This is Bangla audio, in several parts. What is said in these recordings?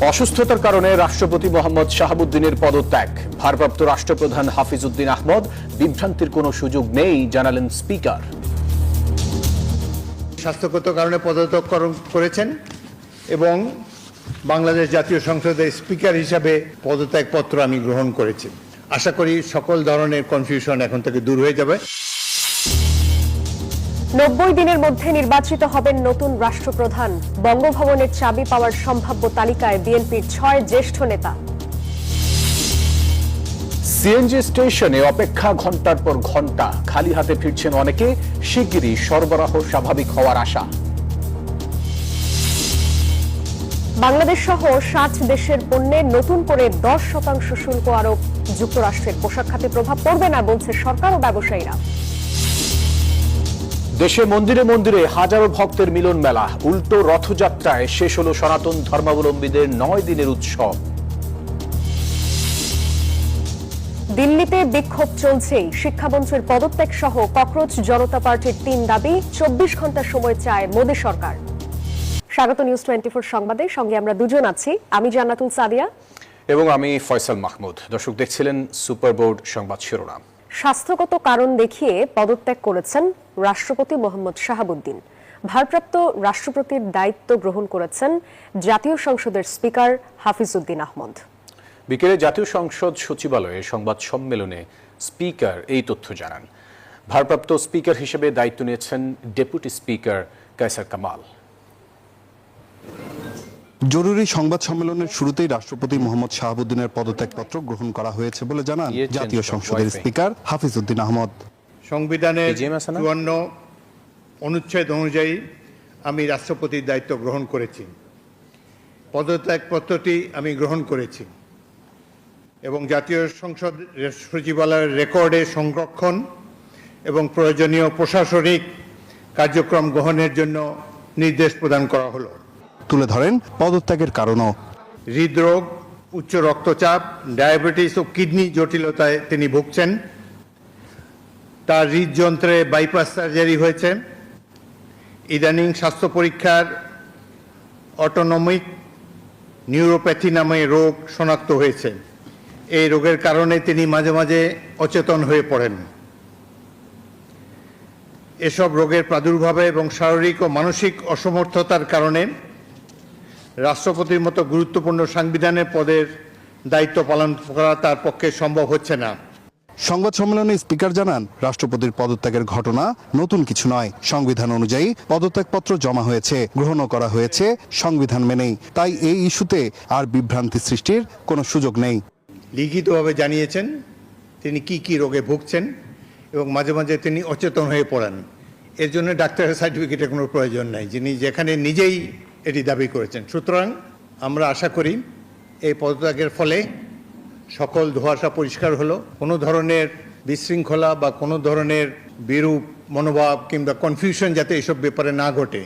অসুস্থতার কারণে রাষ্ট্রপতি মোহাম্মদ শাহাবুদ্দিনের পদত্যাগ। ভারপ্রাপ্ত রাষ্ট্রপ্রধান হাফিজ উদ্দিন আহমদ বিভ্রান্তির কোনো সুযোগ নেই জানালেন স্পিকার। স্বাস্থ্যগত কারণে পদত্যাগ করেছেন এবং বাংলাদেশ জাতীয় সংসদের স্পিকার হিসাবে পদত্যাগপত্র আমি গ্রহণ করেছি। আশা করি সকল ধরনের কনফিউশন এখন থেকে দূর হয়ে যাবে। 90 দিনের মধ্যে নির্বাচিত হবেন নতুন রাষ্ট্রপ্রধান। বঙ্গভবনের চাবি পাওয়ার সম্ভাব্য তালিকায় বিএনপির 6 জ্যেষ্ঠ নেতা। সিএনজি স্টেশনে অপেক্ষা ঘন্টার পর ঘন্টা, খালি হাতে ফিরছেন অনেকে। শিগগিরই সরবরাহ স্বাভাবিক হওয়ার আশা। বাংলাদেশ সহ 60 দেশের পণ্যে নতুন করে 10% শুল্ক আরোপ। যুক্তরাষ্ট্রের পোশাক খাতে প্রভাব পড়বে না বলছে সরকার ও ব্যবসায়ীরা। দেশে মন্দিরে মন্দিরে হাজারো ভক্তের মিলন মেলা। উল্টো রথযাত্রায় শেষ হলো সনাতন ধর্মাবলম্বীদের 9 দিনের উৎসব। দিল্লিতে বিক্ষোভ চলছেই। শিক্ষামন্ত্রীর পদত্যাগ সহ ককরোচ জনতা পার্টির 3 দাবি। 24 ঘন্টা সময় চায় মোদী সরকার। স্বাগত নিউজ 24 সংবাদে, সঙ্গে আমরা দুজন আছি। আমি জান্নাতুল সাদিয়া এবং আমি ফয়সাল মাহমুদ। দর্শক দেখছিলেন সুপার বোর্ড সংবাদ শিরোনাম। স্বাস্থ্যগত কারণ দেখিয়ে পদত্যাগ করেছেন রাষ্ট্রপতি মোহাম্মদ শাহাবুদ্দিন। ভারপ্রাপ্ত রাষ্ট্রপতির দায়িত্ব গ্রহণ করেছেন জাতীয় সংসদের স্পিকার হাফিজ উদ্দিন আহমদ। বিকেলে জাতীয় সংসদ সচিবালয়ে সংবাদ সম্মেলনে স্পিকার এই তথ্য জানান। ভারপ্রাপ্ত স্পিকার হিসেবে দায়িত্ব নিয়েছেন ডেপুটি স্পিকার কায়সার কামাল। জরুরি সংবাদ সম্মেলনের শুরুতেই রাষ্ট্রপতি মোহাম্মদ শাহাবুদ্দিনের পদত্যাগপত্র গ্রহণ করা হয়েছে বলে জানান জাতীয় সংসদের স্পিকার হাফিজ উদ্দিন আহমদ। সংবিধানের 54 অনুচ্ছেদ অনুযায়ী আমি রাষ্ট্রপতির দায়িত্ব গ্রহণ করেছি। পদত্যাগপত্রটি আমি গ্রহণ করেছি এবং জাতীয় সংসদ সচিবালয়ের রেকর্ডে সংরক্ষণ এবং প্রয়োজনীয় প্রশাসনিক কার্যক্রম গ্রহণের জন্য নির্দেশ প্রদান করা হলো। তুলে ধরেন পদত্যাগের কারণও। হৃদরোগ, উচ্চ রক্তচাপ, ডায়াবেটিস ও কিডনি জটিলতায় তিনি ভুগছেন। তার হৃদযন্ত্রে বাইপাস সার্জারি হয়েছে। ইদানিং স্বাস্থ্য পরীক্ষার অটোনমিক নিউরোপ্যাথি নামে রোগ শনাক্ত হয়েছে। এই রোগের কারণে তিনি মাঝে মাঝে অচেতন হয়ে পড়েন। এসব রোগের প্রাদুর্ভাবে এবং শারীরিক ও মানসিক অসমর্থতার কারণে রাষ্ট্রপতির মতো গুরুত্বপূর্ণ সাংবিধানিক পদের দায়িত্ব পালন করা তার পক্ষে সম্ভব হচ্ছে না। সংবাদ সম্মেলনে স্পিকার জানান, রাষ্ট্রপতির পদত্যাগের ঘটনা নতুন কিছু নয়। সংবিধান অনুযায়ী পদত্যাগপত্র জমা হয়েছে, গ্রহণও করা হয়েছে সংবিধান মেনেই। তাই এই ইস্যুতে আর বিভ্রান্তি সৃষ্টির কোনো সুযোগ নেই। লিখিতভাবে জানিয়েছেন তিনি কি রোগে ভুগছেন এবং মাঝে মাঝে তিনি অচেতন হয়ে পড়েন। এর জন্য ডাক্তারের সার্টিফিকেটের কোনো প্রয়োজন নাই, যিনি যেখানে নিজেই এটি দাবি করেছেন। সুতরাং আমরা আশা করি এই পদত্যাগের ফলে সকল ধোঁয়াশা পরিষ্কার হলো। কোনো ধরনের বিশৃঙ্খলা বা কোনো ধরনের বিরূপ মনোভাব কিংবা কনফিউশন যাতে এসব ব্যাপারে না ঘটে।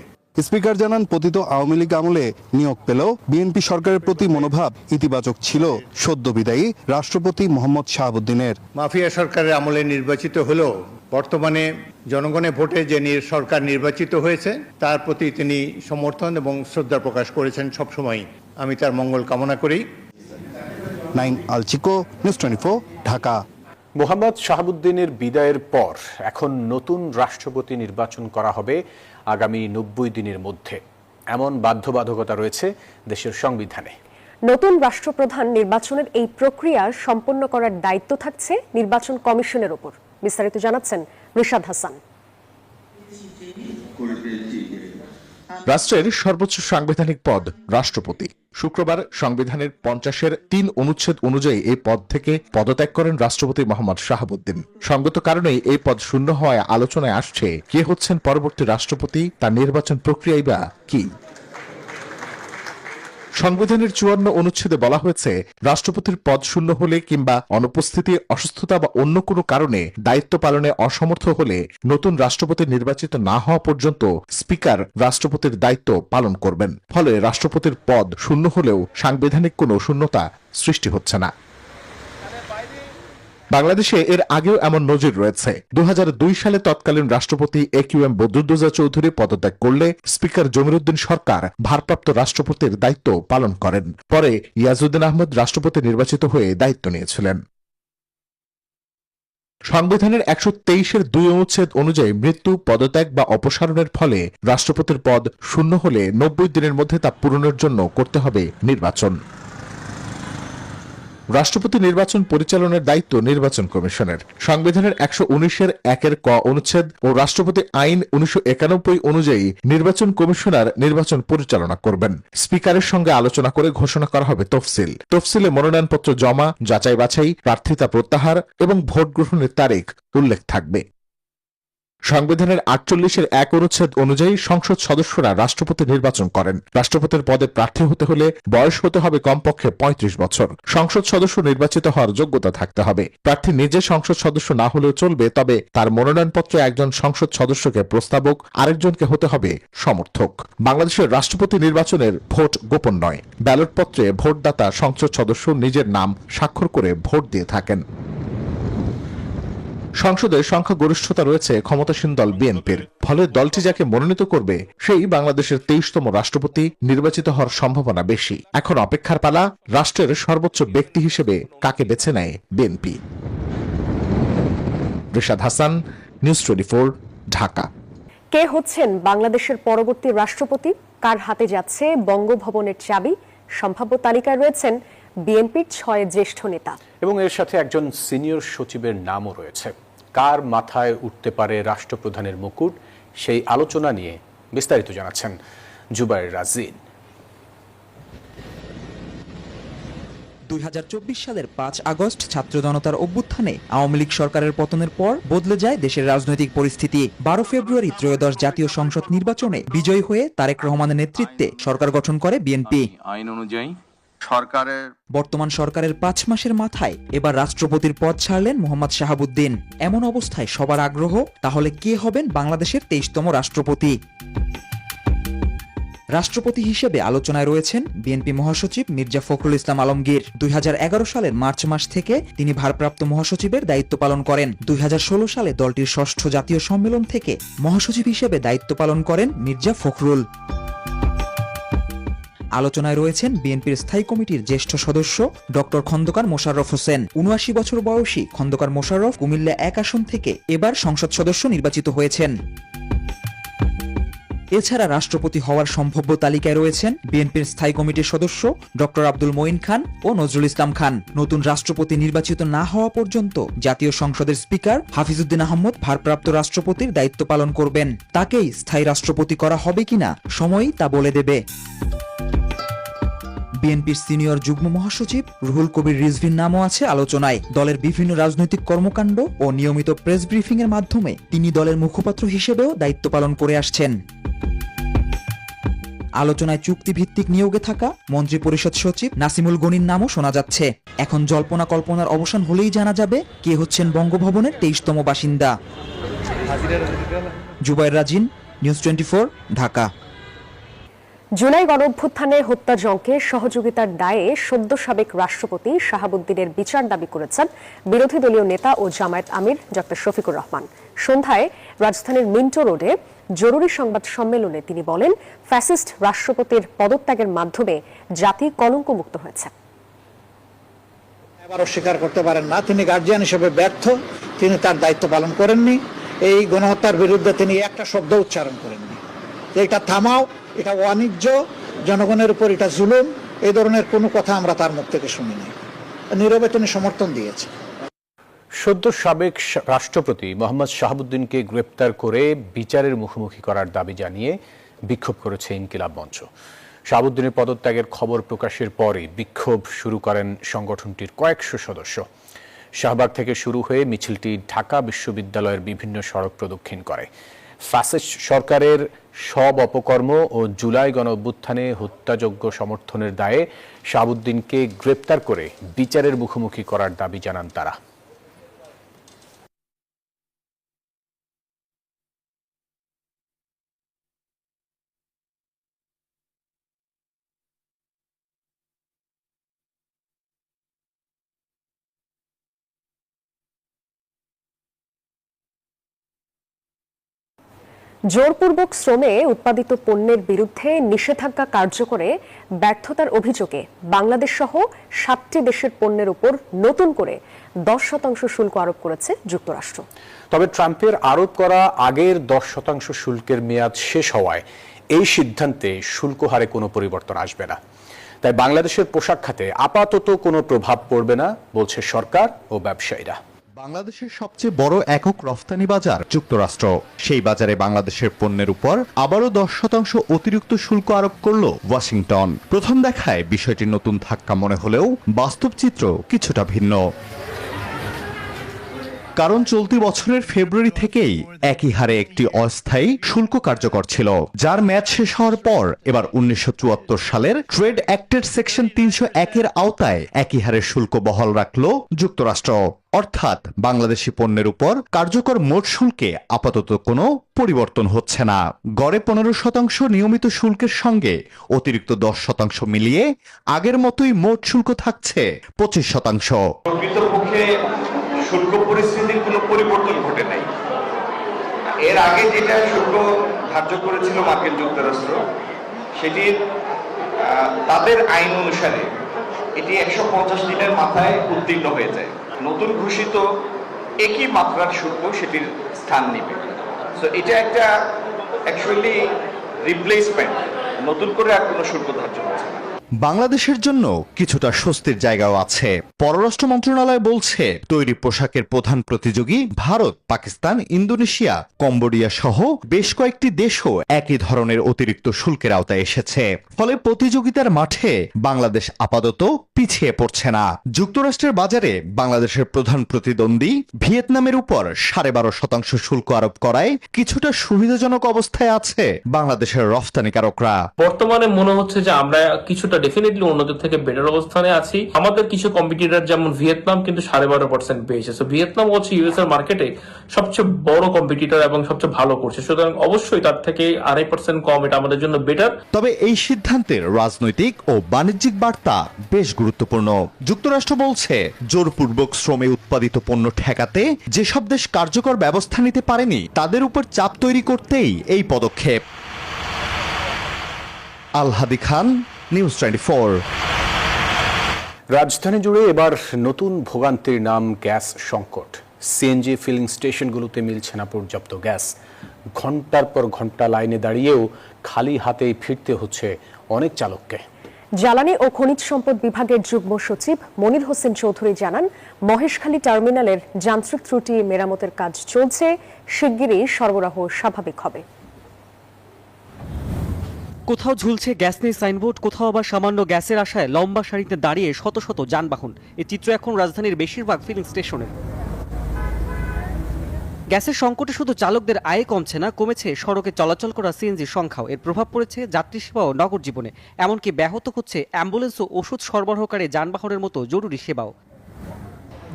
স্পিকার জানান, পতিত আওয়ামী লীগ আমলে নিয়োগ পেলেও বিএনপি সরকারের প্রতি মনোভাব ইতিবাচক ছিল সদ্য বিদায়ী রাষ্ট্রপতি মোহাম্মদ শাহাবুদ্দিনের। মাফিয়া সরকারের আমলে নির্বাচিত হলেও বর্তমানে জনগণের ভোটে যে সরকার নির্বাচিত হয়েছে তার প্রতি তিনি সমর্থন এবং শ্রদ্ধা প্রকাশ করেছেন সবসময়। আমি তার মঙ্গল কামনা করি। নাইম আলচিকো, নিউজ 24, ঢাকা। মোহাম্মদ শাহাবুদ্দিনের বিদায়ের পর এখন নতুন রাষ্ট্রপতি নির্বাচন করা হবে আগামী 90 দিনের মধ্যে। এমন বাধ্যবাধকতা রয়েছে দেশের সংবিধানে। নতুন রাষ্ট্রপ্রধান নির্বাচনের এই প্রক্রিয়া সম্পন্ন করার দায়িত্ব থাকছে নির্বাচন কমিশনের উপর। বিস্তারিত জানাচ্ছেন রিশাদ হাসান। রাষ্ট্রের সর্বোচ্চ সাংবিধানিক পদ রাষ্ট্রপতি। শুক্রবার সংবিধানের 50-এর 3 অনুচ্ছেদ অনুযায়ী এই পদ থেকে পদত্যাগ করেন রাষ্ট্রপতি মোহাম্মদ শাহাবুদ্দিন। সঙ্গত কারণেই এই পদ শূন্য হওয়ায় আলোচনায় আসছে কে হচ্ছেন পরবর্তী রাষ্ট্রপতি, তার নির্বাচন প্রক্রিয়াই বা কি। সংবিধানের 54 অনুচ্ছেদে বলা হয়েছে, রাষ্ট্রপতির পদ শূন্য হলে কিংবা অনুপস্থিতি, অসুস্থতা বা অন্য কোনো কারণে দায়িত্ব পালনে অসমর্থ হলে নতুন রাষ্ট্রপতি নির্বাচিত না হওয়া পর্যন্ত স্পিকার রাষ্ট্রপতির দায়িত্ব পালন করবেন। ফলে রাষ্ট্রপতির পদ শূন্য হলেও সাংবিধানিক কোনো শূন্যতা সৃষ্টি হচ্ছে না। বাংলাদেশে এর আগেও এমন নজির রয়েছে। 2002 সালে তৎকালীন রাষ্ট্রপতি AQM বদরুদ্দোজা চৌধুরী পদত্যাগ করলে স্পিকার জমিরুদ্দিন সরকার ভারপ্রাপ্ত রাষ্ট্রপতির দায়িত্ব পালন করেন। পরে ইয়াজউদ্দিন আহমদ রাষ্ট্রপতি নির্বাচিত হয়ে দায়িত্ব নিয়েছিলেন। সংবিধানের 123-এর 2 অনুচ্ছেদ অনুযায়ী মৃত্যু, পদত্যাগ বা অপসারণের ফলে রাষ্ট্রপতির পদ শূন্য হলে 90 দিনের মধ্যে তা পূরণের জন্য করতে হবে নির্বাচন। রাষ্ট্রপতি নির্বাচন পরিচালনার দায়িত্ব নির্বাচন কমিশনের। সংবিধানের 119-এর 1-এর ক অনুচ্ছেদ ও রাষ্ট্রপতি আইন 1991 অনুযায়ী নির্বাচন কমিশনার নির্বাচন পরিচালনা করবেন। স্পিকারের সঙ্গে আলোচনা করে ঘোষণা করা হবে তফসিল। তফসিলে মনোনয়নপত্র জমা, যাচাই বাছাই, প্রার্থিতা প্রত্যাহার এবং ভোট গ্রহণের তারিখ উল্লেখ থাকবে। সংবিধানের 48-এর 1 অনুচ্ছেদ অনুযায়ী সংসদ সদস্যরা রাষ্ট্রপতি নির্বাচন করেন। রাষ্ট্রপতির পদে প্রার্থী হতে হলে বয়স হতে হবে কমপক্ষে 35 বছর। সংসদ সদস্য নির্বাচিত হওয়ার যোগ্যতা থাকতে হবে। প্রার্থী নিজে সংসদ সদস্য না হলেও চলবে, তবে তার মনোনয়নপত্রে একজন সংসদ সদস্যকে প্রস্তাবক, আরেকজনকে হতে হবে সমর্থক। বাংলাদেশের রাষ্ট্রপতি নির্বাচনের ভোট গোপন নয়। ব্যালটপত্রে ভোটদাতা সংসদ সদস্য নিজের নাম স্বাক্ষর করে ভোট দিয়ে থাকেন। সংসদে সংখ্যাগরিষ্ঠতা রয়েছে ক্ষমতাসীন দল বিএনপির। ফলে দলটি যাকে মনোনীত করবে সেই বাংলাদেশের 23তম রাষ্ট্রপতি নির্বাচিত হওয়ার সম্ভাবনা বেশি। এখন অপেক্ষার পালা, রাষ্ট্রের সর্বোচ্চ ব্যক্তি হিসেবে কাকে বেছে নেয় বিএনপি। রিশাদ হাসান, নিউজ 24, ঢাকা। কে হচ্ছেন বাংলাদেশের পরবর্তী রাষ্ট্রপতি? কার হাতে যাচ্ছে বঙ্গভবনের চাবি? সম্ভাব্য তালিকায় রয়েছেন বিএনপির 6 জ্যেষ্ঠ নেতা এবং এর সাথে একজন সিনিয়র সচিবের নামও রয়েছে। কার মাথায় উঠতে পারে রাষ্ট্রপ্রধানের মুকুট, সেই আলোচনা নিয়ে বিস্তারিত জানাচ্ছেন জুবায়ের রাজিন। 2024 সালের 5 আগস্ট ছাত্র জনতার অভ্যুত্থানে আওয়ামী লীগ সরকারের পতনের পর বদলে যায় দেশের রাজনৈতিক পরিস্থিতি। 12 ফেব্রুয়ারি ত্রয়োদশ জাতীয় সংসদ নির্বাচনে বিজয়ী হয়ে তারেক রহমানের নেতৃত্বে সরকার গঠন করে বিএনপি। আইন অনুযায়ী বর্তমান সরকারের 5 মাসের মাথায় এবার রাষ্ট্রপতির পদ ছাড়লেন মোহাম্মদ শাহাবুদ্দিন। এমন অবস্থায় সবার আগ্রহ, তাহলে কে হবেন বাংলাদেশের 23তম রাষ্ট্রপতি? রাষ্ট্রপতি হিসেবে আলোচনায় রয়েছেন বিএনপি মহাসচিব মির্জা ফখরুল ইসলাম আলমগীর। 2011 সালের মার্চ মাস থেকে তিনি ভারপ্রাপ্ত মহাসচিবের দায়িত্ব পালন করেন। 2016 সালে দলটির 6ষ্ঠ জাতীয় সম্মেলন থেকে মহাসচিব হিসেবে দায়িত্ব পালন করেন মির্জা ফখরুল। আলোচনায় রয়েছেন বিএনপির স্থায়ী কমিটির জ্যেষ্ঠ সদস্য ডক্টর খন্দকার মোশাররফ হোসেন। 79 বছর বয়সী খন্দকার মোশাররফ কুমিল্লা 1 আসন থেকে এবার সংসদ সদস্য নির্বাচিত হয়েছেন। এছাড়া রাষ্ট্রপতি হওয়ার সম্ভাব্য তালিকায় রয়েছেন বিএনপির স্থায়ী কমিটির সদস্য ডক্টর আব্দুল মঈন খান ও নজরুল ইসলাম খান। নতুন রাষ্ট্রপতি নির্বাচিত না হওয়া পর্যন্ত জাতীয় সংসদের স্পিকার হাফিজউদ্দিন আহমদ ভারপ্রাপ্ত রাষ্ট্রপতির দায়িত্ব পালন করবেন। তাকেই স্থায়ী রাষ্ট্রপতি করা হবে কিনা সময়ই তা বলে দেবে। বিএনপির সিনিয়র যুগ্ম মহাসচিব রুহুল কবির রিজভির নামও আছে আলোচনায়। দলের বিভিন্ন রাজনৈতিক কর্মকাণ্ড ও নিয়মিত প্রেস ব্রিফিং এর মাধ্যমে তিনি দলের মুখপাত্র হিসেবেও দায়িত্ব পালন করে আসছেন। আলোচনায় চুক্তিভিত্তিক নিয়োগে থাকা মন্ত্রী পরিষদ সচিব নাসিমুল গনির নামও শোনা যাচ্ছে। এখন জল্পনা কল্পনার অবসান হলেই জানা যাবে কে হচ্ছেন বঙ্গভবনের 23তম বাসিন্দা। জুবায়ের রাজিন, নিউজ 24, ঢাকা। জুলাই গণঅভ্যুত্থানে হত্যাযজ্ঞে সহযোগিতার দায়ে সদ্য সাবেক রাষ্ট্রপতি শাহাবুদ্দিনের বিচার দাবি করেছেন বিরোধী দলীয় নেতা ও জামায়াত আমির ডক্টর শফিকুর রহমান। সন্ধ্যায় রাজধানীর মিন্টো রোডে জরুরি সংবাদ সম্মেলনে তিনি বলেন, ফ্যাসিস্ট রাষ্ট্রপতির পদত্যাগের মাধ্যমে জাতি কলঙ্কমুক্ত হয়েছে। এবার অস্বীকার করতে পারেন না, তিনি গার্জিয়ান হিসেবে ব্যর্থ, তিনি তার দায়িত্ব পালন করেননি। এই গণহত্যার বিরুদ্ধে তিনি একটা শব্দ উচ্চারণ করেননি। এটা থামাও, এটা অনিজ্য, জনগণের উপর এটা জুলুম, এই ধরনের কোনো কথা আমরা তার মুখ থেকে শুনিনি। নীরবে তিনি সমর্থন দিয়েছে। সদ্য সাবেক রাষ্ট্রপতি মোহাম্মদ শাহাবুদ্দিনকে গ্রেপ্তার করে বিচারের মুখোমুখি করার দাবি জানিয়ে বিক্ষোভ করেছে ইনকিলাব মঞ্চ। শাহাবুদ্দিনের পদত্যাগের খবর প্রকাশের পরই বিক্ষোভ শুরু করেন সংগঠনটির কয়েকশো সদস্য। শাহবাগ থেকে শুরু হয়ে মিছিলটি ঢাকা বিশ্ববিদ্যালয়ের বিভিন্ন সড়ক প্রদক্ষিণ করে। ফ্যাসিস্ট সরকারের সব অপকর্ম ও জুলাই গণঅভ্যুত্থানে হত্যাযজ্ঞ সমর্থনের দায়ে শাহাবুদ্দিনকে গ্রেপ্তার করে বিচারের মুখোমুখি করার দাবি জানান তারা। জোরপূর্বক শ্রমে উৎপাদিত পণ্যের বিরুদ্ধে নিষেধাজ্ঞা কার্যকরে ব্যর্থতার অভিযোগে বাংলাদেশ সহ 7টি দেশের পণ্যের উপর নতুন করে 10% শুল্ক আরোপ করেছে যুক্তরাষ্ট্র। তবে ট্রাম্পের আরোপ করা আগের 10% শুল্কের মেয়াদ শেষ হওয়ায় এই সিদ্ধান্তে শুল্ক হারে কোনো পরিবর্তন আসবে না। তাই বাংলাদেশের পোশাক খাতে আপাতত কোনো প্রভাব পড়বে না বলছে সরকার ও ব্যবসায়ীরা। বাংলাদেশের সবচেয়ে বড় একক রফতানি বাজার যুক্তরাষ্ট্র। সেই বাজারে বাংলাদেশের পণ্যের উপর আবারও 10% অতিরিক্ত শুল্ক আরোপ করল ওয়াশিংটন। প্রথম দেখায় বিষয়টি নতুন ধাক্কা মনে হলেও বাস্তব চিত্র কিছুটা ভিন্ন। কারণ চলতি বছরের ফেব্রুয়ারি থেকেই একই হারে একটি অস্থায়ী শুল্ক কার্যকর ছিল, যার মেয়াদ শেষ হওয়ার পর এবার 1974 সালের ট্রেড অ্যাক্টের সেকশন 301-এর আওতায় একই হারে শুল্ক বহাল রাখল যুক্তরাষ্ট্র। অর্থাৎ বাংলাদেশি পণ্যের উপর কার্যকর মোট শুল্কে আপাতত কোনো পরিবর্তন হচ্ছে না। গড়ে 15% নিয়মিত শুল্কের সঙ্গে অতিরিক্ত 10% মিলিয়ে আগের মতোই মোট শুল্ক থাকছে 25%। প্রকৃতপক্ষে শুল্ক পরিস্থিতির কোনো পরিবর্তন ঘটে নাই। এর আগে যেটা শুল্ক ধার্য করেছিল মার্কিন যুক্তরাষ্ট্র, সেটির তাদের আইন অনুসারে এটি 150 দিনের মাথায় উত্তীর্ণ হয়ে যায়। নতুন ঘোষিত একই মাত্রার শুল্ক সেটির স্থান নেবে। সো এটা একটা অ্যাকচুয়ালি রিপ্লেসমেন্ট, নতুন করে আর কোনো শুল্ক ধার্য হচ্ছে না। বাংলাদেশের জন্য কিছুটা স্বস্তির জায়গাও আছে। পররাষ্ট্র মন্ত্রণালয় বলছে তৈরি পোশাকের প্রধান প্রতিযোগী ভারত, পাকিস্তান, ইন্দোনেশিয়া, কম্বোডিয়া সহ বেশ কয়েকটি দেশও একই ধরনের অতিরিক্ত শুল্কের আওতায় এসেছে। ফলে প্রতিযোগিতার মাঠে বাংলাদেশ আপাতত পিছিয়ে পড়ছে না। যুক্তরাষ্ট্রের বাজারে বাংলাদেশের প্রধান প্রতিদ্বন্দ্বী ভিয়েতনামের উপর 12.5% শুল্ক আরোপ করায় কিছুটা সুবিধাজনক অবস্থায় আছে বাংলাদেশের রফতানিকারকরা। বর্তমানে মনে হচ্ছে যে আমরা কিছুটা ডেফিনেটলি অন্যদের থেকে বেটার অবস্থানে আছি। আমাদের কিছু কম্পিটিটর যেমন ভিয়েতনাম কিন্তু 12.5% পেয়েছে। সো ভিয়েতনাম হচ্ছে ইউএস এর মার্কেটে সবচেয়ে বড় কম্পিটিটর এবং সবচেয়ে ভালো করছে। সুতরাং অবশ্যই তার থেকে 2.5% কম, এটা আমাদের জন্য বেটার। তবে এই সিদ্ধান্তের রাজনৈতিক ও বাণিজ্যিক বার্তা বেশ গুরুত্বপূর্ণ। যুক্তরাষ্ট্র বলছে জোরপূর্বক শ্রমে উৎপাদিত পণ্য ঠেকাতে যেসব দেশ কার্যকর ব্যবস্থা নিতে পারেনি তাদের উপর চাপ তৈরি করতেই এই পদক্ষেপ। আলহাদি খান, নিউজ 24। রাজধানী জুড়ে এবার নতুন ভোগান্তির নাম গ্যাস সংকট। সিএনজি ফিলিং স্টেশনগুলোতে মিলছে না পর্যাপ্ত গ্যাস। ঘন্টার পর ঘন্টা লাইনে দাঁড়িয়েও খালি হাতেই ফিরতে হচ্ছে অনেক চালককে। জ্বালানি ও খনিজ সম্পদ বিভাগের যুগ্ম সচিব মনির হোসেন চৌধুরী জানান, মহেশখালী টার্মিনালের যান্ত্রিক ত্রুটি মেরামতের কাজ চলছে, শিগগিরই সরবরাহ স্বাভাবিক হবে। কোথাও ঝুলছে গ্যাস নেই সাইনবোর্ড, কোথাও আবার সামান্য গ্যাসের আশায় লম্বা সারিতে দাঁড়িয়ে শত শত যানবাহন। এই চিত্র এখন রাজধানীর বেশিরভাগ ফিলিং স্টেশনের। গ্যাসের সংকটে শুধু চালকদের আয় কমছে না, কমেছে সড়কে চলাচল করা সিএনজির সংখ্যাও। এর প্রভাব পড়েছে যাত্রী সেবা ও নগর জীবনে। এমনকি ব্যাহত হচ্ছে অ্যাম্বুলেন্স ও ওষুধ সরবরাহকারী যানবাহনের মতো জরুরি সেবাও।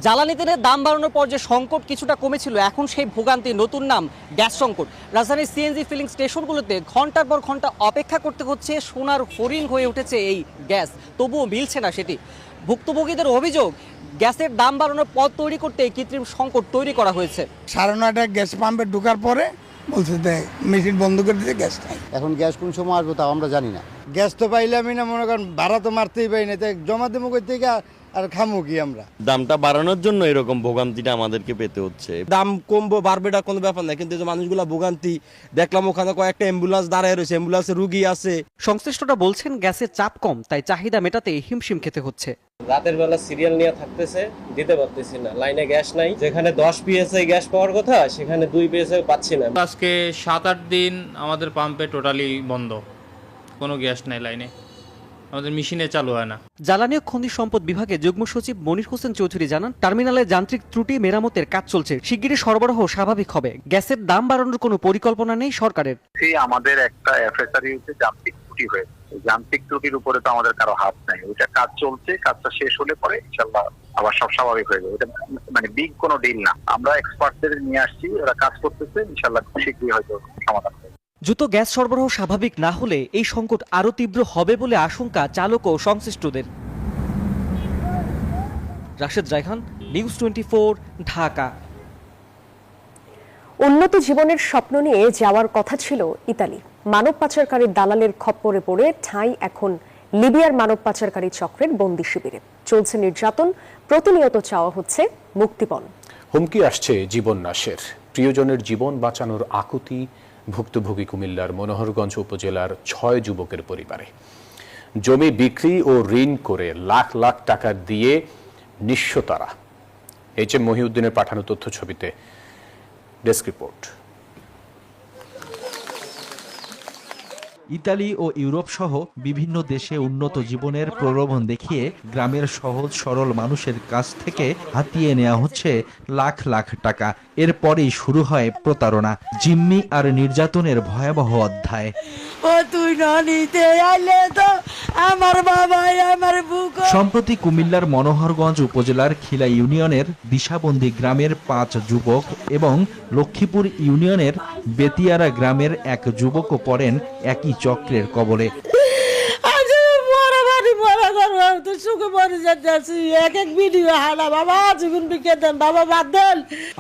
জ্বালানি তেলের দাম বাড়ানোর পর যে সংকট কিছুটা কমেছিল, এখন সেই ভোগান্তি নতুন নাম গ্যাস সংকট। রাজধানীর সিএনজি ফিলিং স্টেশনগুলোতে ঘন্টার পর ঘন্টা অপেক্ষা করতে হচ্ছে। সোনার হরিণ হয়ে উঠেছে এই গ্যাস, তবুও মিলছে না সেটি। ভুক্তভোগীদের অভিযোগ, গ্যাসের দাম বাড়ানোর পথ তৈরি করতে কৃত্রিম সংকট তৈরি করা হয়েছে। 9:30 গ্যাস পাম্পে ঢোকার পরে বলছে মেশিন বন্ধ করে দিতে, গ্যাস নাই। এখন গ্যাস কোন সময় আসবো তাও আমরা জানি না। গ্যাস তো পাইলামই না, মনে করেন ভাড়া তো মারতেই পাই না, তাই জমা দেবো কই থেকে আর খামু কি আমরা? দামটা বাড়ানোর জন্য এরকম ভোগান্তিটা আমাদেরকে পেতে হচ্ছে। দাম কমবো বাড়বে এটা কোনো ব্যাপার না, কিন্তু মানুষগুলা ভোগান্তি দেখলাম, ওখানে কয়েকটা অ্যাম্বুলেন্স দাঁড়ায় রয়েছে, অ্যাম্বুলেন্সে রুগী আছে। সংশ্লিষ্টরা বলছেন গ্যাসের চাপ কম, তাই চাহিদা মেটাতে হিমশিম খেতে হচ্ছে। রাতের বেলা সিরিয়াল নিয়ে থাকতেছে, দিতে পারতেছি না, লাইনে গ্যাস নাই। যেখানে 10 পিএসআই গ্যাস পাওয়ার কথা সেখানে 2 পিএসআই পাচ্ছি না। আজকে 7-8 দিন আমাদের পাম্পে টোটালি বন্ধ, কোনো গ্যাস নাই লাইনে, আমাদের মেশিনে চালু হয় না। জ্বালানি ও খনিজ সম্পদ বিভাগের যুগ্ম সচিব মনির হোসেন চৌধুরী জানান, টার্মিনালে যান্ত্রিক ত্রুটি মেরামতের কাজ চলছে, শিগগিরই সরবরাহ স্বাভাবিক হবে। গ্যাসের দাম বাড়ানোর কোনো পরিকল্পনা নেই সরকারের। আমাদের একটা এফএসআরই হচ্ছে যান্ত্রিক ত্রুটি হয়েছে। যান্ত্রিক ত্রুটির উপরে তো আমাদের কারো হাত নাই, ওইটা কাজ চলছে, কাজটা শেষ হলে পরে ইনশাআল্লাহ আবার সব স্বাভাবিক হয়ে যাবে। এটা মানে বিগ কোনো ডিল না, আমরা এক্সপার্টদের নিয়ে আসছি, ওরা কাজ করতেছে, ইনশাআল্লাহ খুব শীঘ্রই হয়তো সমাধান হবে। দ্রুত গ্যাস সরবরাহ স্বাভাবিক না হলে এই সংকট আরও তীব্র হবে বলে আশঙ্কা চালক ও সংশ্লিষ্টদের। রাশেদ রায়হান, নিউজ 24, ঢাকা। উন্নত জীবনের স্বপ্ন নিয়ে যাওয়ার কথা ছিল ইতালি। মানব পাচারকারীর দালালের খপ্পরে পড়ে ঠাঁই এখন লিবিয়ার মানব পাচারকারী চক্রের বন্দি শিবিরে। চলছে নির্যাতন, প্রতিনিয়ত চাওয়া হচ্ছে মুক্তিপণ। হুমকি আসছে জীবন নাশের। প্রিয়জনের জীবন বাঁচানোর আকুতি ভুক্তভোগী কুমিল্লার মনোহরগঞ্জ উপজেলার 6 যুবকের পরিবারে। জমি বিক্রি ও ঋণ করে লাখ লাখ টাকা দিয়ে নিঃস্ব তারা। HM মহিউদ্দিনের পাঠানো তথ্য ছবিতে ডেস্ক রিপোর্ট। ইতালি ও ইউরোপ সহ বিভিন্ন দেশে উন্নত জীবনের প্রলোভন দেখিয়ে গ্রামের সহজ সরল মানুষের কাছ থেকে হাতিয়ে নেওয়া হচ্ছে লাখ লাখ টাকা। এরপরেই শুরু হয় প্রতারণা, জিম্মি আর নির্যাতনের ভয়াবহ অধ্যায়। সম্প্রতি কুমিল্লার মনোহরগঞ্জ উপজেলার খিলা ইউনিয়নের দিশাবন্দি গ্রামের 5 যুবক এবং লক্ষ্মীপুর ইউনিয়নের বেতিয়ারা গ্রামের 1 যুবকও পড়েন একই চক্রের কবলে।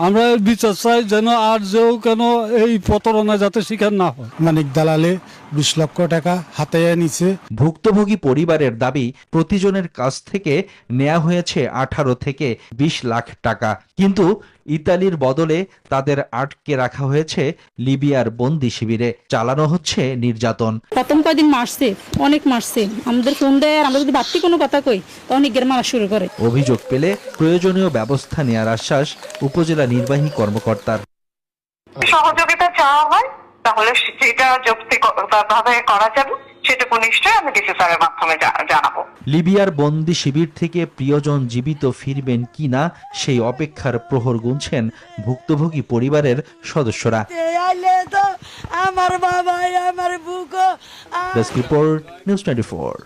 আমরা বিচার চাই যেন আর যেও কেন এই প্রতারণা যাতে শিকার না হয়। মানিক দালালে 20 লক্ষ টাকা হাতিয়ে নিছে। ভুক্তভোগী পরিবারের দাবি, প্রতিজনের কাছ থেকে নেওয়া হয়েছে 18 থেকে 20 লাখ টাকা, কিন্তু ইতালির বদলে তাদের আটকে রাখা হয়েছে লিবিয়ার বন্দি শিবিরে। চালানো হচ্ছে নির্যাতন। প্রথম কয়েকদিন মারছে, অনেক মারছে, আমাদের ফোন দেয়, আমরা যদি বাড়তি কোনো কথা কই তখন ইগের মারা শুরু করে। অভিযোগ পেলে প্রয়োজনীয় ব্যবস্থা নেওয়ার আশ্বাস উপজেলা নির্বাহী কর্মকর্তার। সহযোগিতা চাওয়া হয় তাহলে সেটা যৌক্তিকভাবে করা যাবে, সেটুকু নিশ্চয়ই আমি ডিসি স্যারের মাধ্যমে জানাবো। লিবিয়ার বন্দি শিবির থেকে প্রিয়জন জীবিত ফিরবেন কিনা সেই অপেক্ষার প্রহর গুনছেন ভুক্তভোগী পরিবারের সদস্যরা। Desk report, news 24।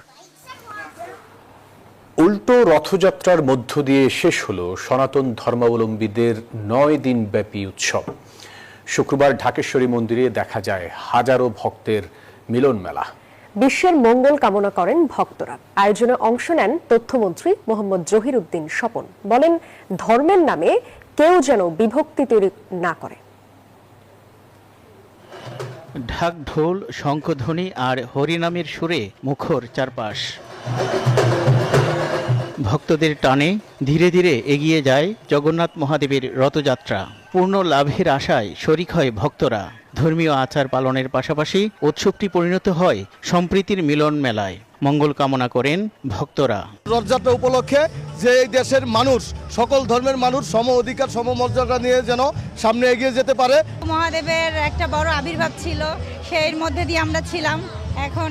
উল্টো রথযাত্রার মধ্য দিয়ে শেষ হলো সনাতন ধর্মাবলম্বীদের 9 দিন ব্যাপী উৎসব। শুক্রবার ঢাকেশ্বরী মন্দিরে দেখা যায় হাজারো ভক্তের মিলন মেলা। বিশ্বের মঙ্গল কামনা করেন ভক্তরা। আয়োজনে অংশ নেন তথ্যমন্ত্রী মোহাম্মদ জহিরুদ্দিন স্বপন। বলেন, ধর্মের নামে কেউ যেন বিভক্তি তৈরি না করে। ঢাক ঢোল, শঙ্খধ্বনি আর হরিনামের সুরে মুখর চারপাশ। ভক্তদের টানে ধীরে ধীরে এগিয়ে যায় জগন্নাথ মহাদেবের রথযাত্রা। পূর্ণ লাভের আশায় শরিক হয় ভক্তরা। ধর্মীয় আচার পালনের পাশাপাশি উৎসবটি পরিণত হয় সম্প্রীতির মিলন মেলায়। মঙ্গল কামনা করেন ভক্তরা। রথযাত্রা উপলক্ষে যে এই দেশের মানুষ, সকল ধর্মের মানুষ সম অধিকার সমমর্যাদা নিয়ে যেন সামনে এগিয়ে যেতে পারে। মহাদেবের একটা বড় আবির্ভাব ছিল, সেই মধ্যে দিয়ে আমরা ছিলাম। এখন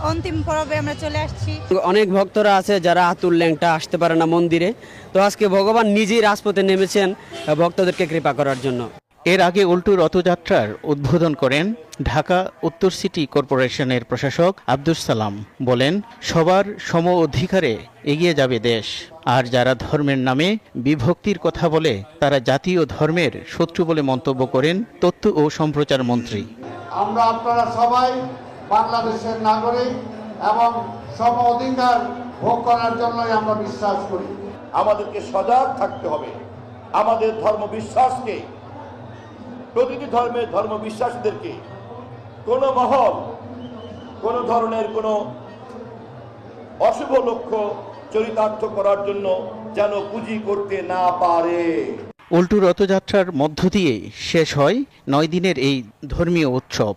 অন্তিম পর্বে আমরা চলে আসছি। অনেক ভক্তরা আছে যারা আতুল ল্যাংটা আসতে পারে না মন্দিরে, তো আজকে ভগবান নিজেই রাজপথে নেমেছেন ভক্তদেরকে কৃপা করার জন্য। এর আগে উল্টো রথযাত্রার উদ্বোধন করেন ঢাকা উত্তর সিটি কর্পোরেশনের প্রশাসক আব্দুস সালাম। বলেন, সবার সম অধিকারে এগিয়ে যাবে দেশ। আর যারা ধর্মের নামে বিভক্তির কথা বলে তারা জাতীয় ধর্মের শত্রু বলে মন্তব্য করেন তথ্য ও সম্প্রচার মন্ত্রী। আমরা আপনারা সবাই বাংলাদেশের নাগরিক এবং সম অধিকার ভোগ করার জন্যই আমরা বিশ্বাস করি। আমাদেরকে সজাগ থাকতে হবে। আমাদের ধর্ম বিশ্বাসকে, প্রতিটি ধর্মের ধর্ম বিশ্বাসীদেরকে কোনো মহল কোনো ধরনের কোনো অশুভ লক্ষ্য চরিতার্থ করার জন্য যেন পুঁজি করতে না পারে। উল্টো রথযাত্রার মধ্য দিয়ে শেষ হয় 9 দিনের এই ধর্মীয় উৎসব।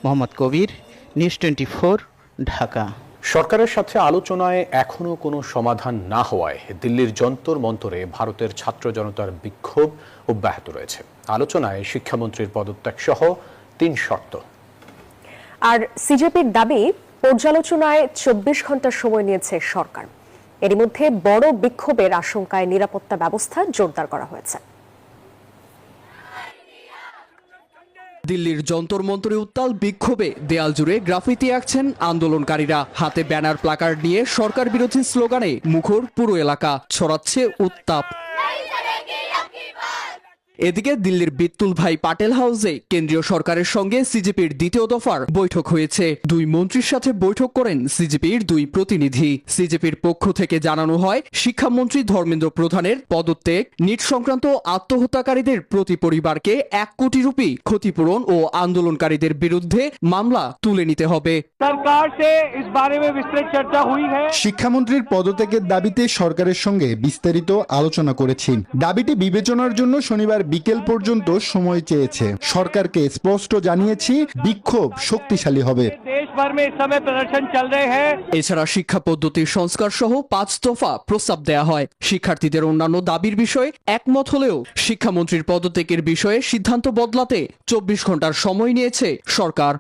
মোহাম্মদ কবির, নিউজ 24, ঢাকা। সরকারের সাথে আলোচনায় এখনো কোনো সমাধান না হওয়ায় দিল্লির যন্তর মন্তরে ভারতের ছাত্র জনতার বিক্ষোভ অব্যাহত রয়েছে। আলোচনায় শিক্ষামন্ত্রীর পদত্যাগ সহ 3 শর্ত। আর সিজেপির দাবি, পর্যালোচনায় 24 ঘন্টা সময় নিয়েছে সরকার। এর মধ্যে বড় বিক্ষোভের আশঙ্কায় নিরাপত্তা ব্যবস্থা জোরদার করা হয়েছে। দিল্লির যন্তর মন্তরে উত্তাল বিক্ষোভে দেয়াল জুড়ে গ্রাফিতি আঁকছেন আন্দোলনকারীরা। হাতে ব্যানার প্লাকার্ড নিয়ে সরকার বিরোধী স্লোগানে মুখর পুরো এলাকা, ছড়াচ্ছে উত্তাপ। এদিকে দিল্লির বিত্তুল ভাই পাটেল হাউসে কেন্দ্রীয় সরকারের সঙ্গে সিজেপির দ্বিতীয় দফার বৈঠক হয়েছে। দুই মন্ত্রীর সাথে বৈঠক করেন সিজেপির দুই প্রতিনিধি। সিজেপির পক্ষ থেকে জানানো হয়, শিক্ষামন্ত্রী ধর্মেন্দ্র প্রধানের পদত্যাগ, নিট সংক্রান্ত আত্মহত্যাকারীদের প্রতি পরিবারকে 1 কোটি রুপি ক্ষতিপূরণ ও আন্দোলনকারীদের বিরুদ্ধে মামলা তুলে নিতে হবে। শিক্ষামন্ত্রীর পদত্যাগের দাবিতে সরকারের সঙ্গে বিস্তারিত আলোচনা করেছি। দাবিটি বিবেচনার জন্য শনিবার বিকেল পর্যন্ত সময় চেয়েছে। সরকারকে স্পষ্ট জানিয়েছি, বিক্ষোভ শক্তিশালী হবে। এছাড়া শিক্ষা পদ্ধতির সংস্কার সহ 5 দফা প্রস্তাব দেয়া হয়। শিক্ষার্থীদের অন্যান্য দাবির বিষয়ে একমত হলেও শিক্ষামন্ত্রীর পদত্যাগের বিষয়ে সিদ্ধান্ত বদলাতে 24 ঘন্টার সময় নিয়েছে সরকার।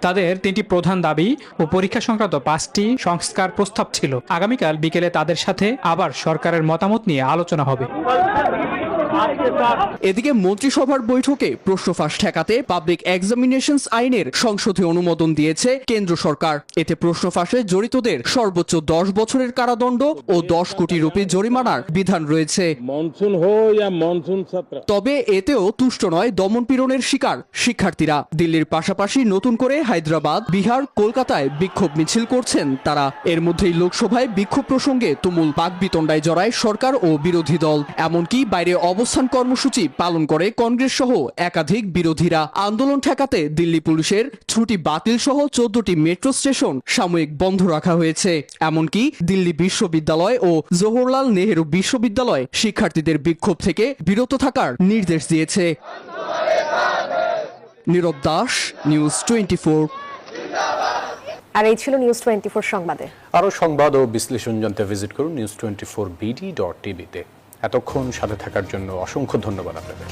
তাদের 3টি প্রধান দাবি ও পরীক্ষা সংক্রান্ত 5টি সংস্কার প্রস্তাব ছিল। আগামীকাল বিকেলে তাদের সাথে আবার সরকারের মতামত নিয়ে আলোচনা হবে। এদিকে মন্ত্রিসভার বৈঠকে প্রশ্ন ফাঁস ঠেকাতে পাবলিক এক্সামিনেশনস আইনের সংশোধনী অনুমোদন দিয়েছে কেন্দ্র সরকার। এতে প্রশ্ন ফাঁসে জড়িতদের সর্বোচ্চ 10 বছরের কারাদণ্ড ও 10 কোটি রুপি জরিমানার বিধান রয়েছে। তবে এতেও তুষ্ট নয় দমনপীড়নের শিকার শিক্ষার্থীরা। দিল্লির পাশাপাশি নতুন করে হায়দ্রাবাদ, বিহার, কলকাতায় বিক্ষোভ মিছিল করছেন তারা। এর মধ্যেই লোকসভায় বিক্ষোভ প্রসঙ্গে তুমুল বাকবিতণ্ডায় জড়ায় সরকার ও বিরোধী দল। এমনকি বাইরে অবস্থান কর্মসূচি পালন করে কংগ্রেস সহ একাধিক বিরোধীরা। আন্দোলন ঠেকাতে দিল্লি পুলিশের ছুটি বাতিল সহ 14টি মেট্রো স্টেশন সাময়িক বন্ধ রাখা হয়েছে। এমনকি দিল্লি বিশ্ববিদ্যালয় ও জওহরলাল নেহেরু বিশ্ববিদ্যালয় শিক্ষার্থীদের বিক্ষোভ থেকে বিরত থাকার নির্দেশ দিয়েছে। নীরব দাস, নিউজ 24। আর এই ছিল নিউজ 24 সংবাদে। আরো সংবাদ ও বিশ্লেষণ জানতে ভিজিট করুন news24bd.tv তে। এতক্ষণ সাথে থাকার জন্য অসংখ্য ধন্যবাদ আপনাদের।